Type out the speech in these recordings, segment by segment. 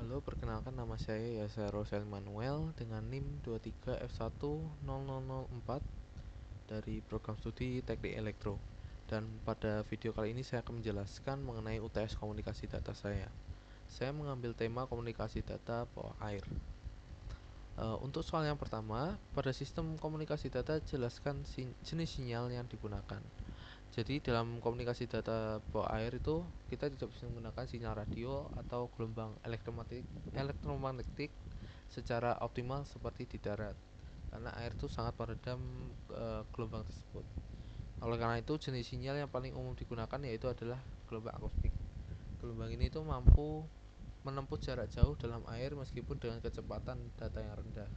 Halo, perkenalkan nama saya Yasa Rosel Manuel dengan NIM 23F10004 dari program studi Teknik Elektro. Dan pada video kali ini saya akan menjelaskan mengenai UTS komunikasi data saya. Saya mengambil tema komunikasi data bawah air. Untuk soal yang pertama, pada sistem komunikasi data jelaskan jenis sinyal yang digunakan. Jadi dalam komunikasi data bawah air itu kita tidak bisa menggunakan sinyal radio atau gelombang elektromagnetik secara optimal seperti di darat, karena air itu sangat meredam gelombang tersebut. Oleh karena itu jenis sinyal yang paling umum digunakan yaitu adalah gelombang akustik. Gelombang ini itu mampu menempuh jarak jauh dalam air meskipun dengan kecepatan data yang rendah.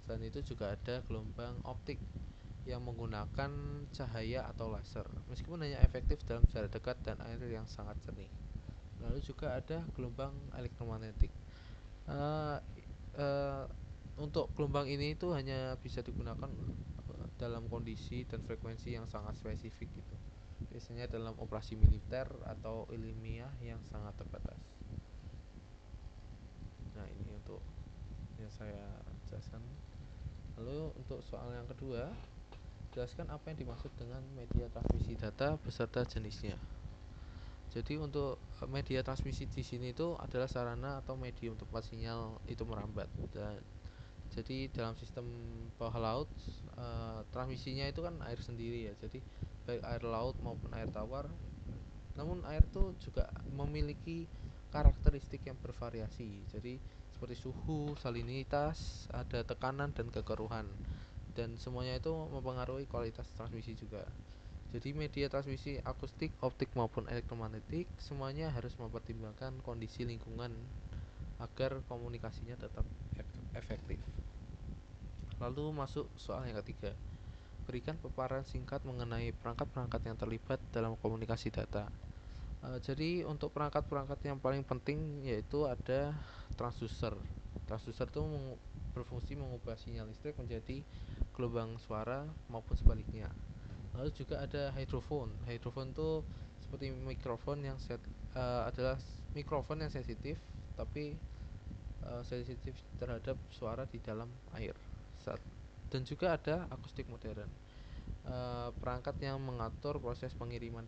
Selain itu juga ada gelombang optik yang menggunakan cahaya atau laser, meskipun hanya efektif dalam jarak dekat dan air yang sangat jernih. Lalu juga ada gelombang elektromagnetik. Uh, uh, untuk gelombang ini itu hanya bisa digunakan dalam kondisi dan frekuensi yang sangat spesifik gitu. Biasanya dalam operasi militer atau ilmiah yang sangat terbatas. Nah, ini untuk yang saya jelaskan. Lalu untuk soal yang kedua, jelaskan apa yang dimaksud dengan media transmisi data beserta jenisnya. Jadi untuk media transmisi di sini itu adalah sarana atau medium tempat sinyal itu merambat. Dan jadi dalam sistem bawah laut, transmisinya itu kan air sendiri ya. Jadi baik air laut maupun air tawar. Namun air itu juga memiliki karakteristik yang bervariasi. Jadi seperti suhu, salinitas, ada tekanan dan kekeruhan. Dan semuanya itu mempengaruhi kualitas transmisi juga. Jadi media transmisi akustik, optik maupun elektromagnetik semuanya harus mempertimbangkan kondisi lingkungan agar komunikasinya tetap efektif. Lalu masuk soal yang ketiga. Berikan paparan singkat mengenai perangkat-perangkat yang terlibat dalam komunikasi data. Jadi untuk perangkat-perangkat yang paling penting yaitu ada transducer. Transducer itu berfungsi mengubah sinyal listrik menjadi gelombang suara maupun sebaliknya. Lalu juga ada hydrophone. Hydrophone itu seperti mikrofon yang adalah mikrofon yang sensitif, tapi sensitif terhadap suara di dalam air. Dan juga ada akustik modern, perangkat yang mengatur proses pengiriman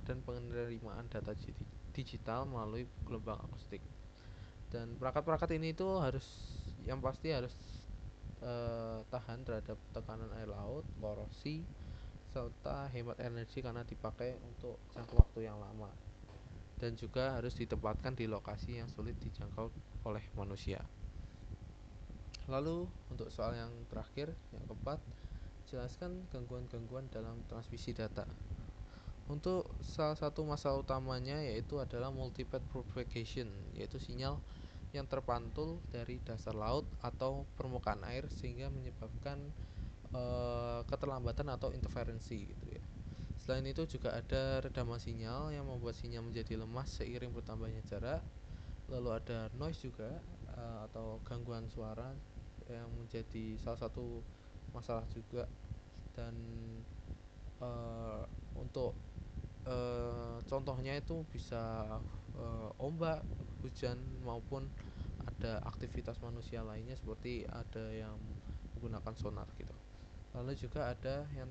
dan penerimaan data digital melalui gelombang akustik. Dan perangkat-perangkat ini itu yang pasti harus tahan terhadap tekanan air laut, korosi, serta hemat energi karena dipakai untuk jangka waktu yang lama, dan juga harus ditempatkan di lokasi yang sulit dijangkau oleh manusia. Lalu untuk soal yang terakhir, yang keempat, jelaskan gangguan-gangguan dalam transmisi data. Untuk salah satu masalah utamanya yaitu adalah multipath propagation, yaitu sinyal yang terpantul dari dasar laut atau permukaan air sehingga menyebabkan keterlambatan atau interferensi gitu ya. Selain itu juga ada redaman sinyal yang membuat sinyal menjadi lemah seiring bertambahnya jarak. Lalu ada noise juga, atau gangguan suara yang menjadi salah satu masalah juga. Dan untuk contohnya itu bisa ombak, hujan maupun ada aktivitas manusia lainnya seperti ada yang menggunakan sonar gitu. Lalu juga ada yang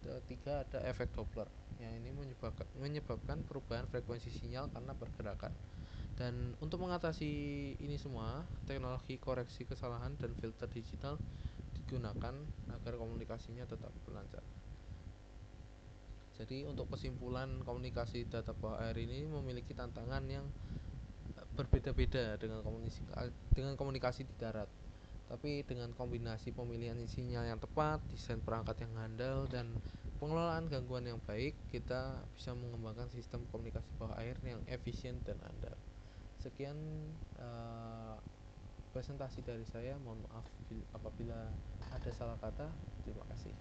ketiga, ada efek Doppler yang ini menyebabkan perubahan frekuensi sinyal karena pergerakan. Dan untuk mengatasi ini semua, teknologi koreksi kesalahan dan filter digital digunakan agar komunikasinya tetap lancar. Jadi untuk kesimpulan, komunikasi data bawah air ini memiliki tantangan yang berbeda-beda dengan komunikasi di darat. Tapi dengan kombinasi pemilihan sinyal yang tepat, desain perangkat yang handal, dan pengelolaan gangguan yang baik, kita bisa mengembangkan sistem komunikasi bawah air yang efisien dan andal. Sekian presentasi dari saya. Mohon maaf apabila ada salah kata. Terima kasih.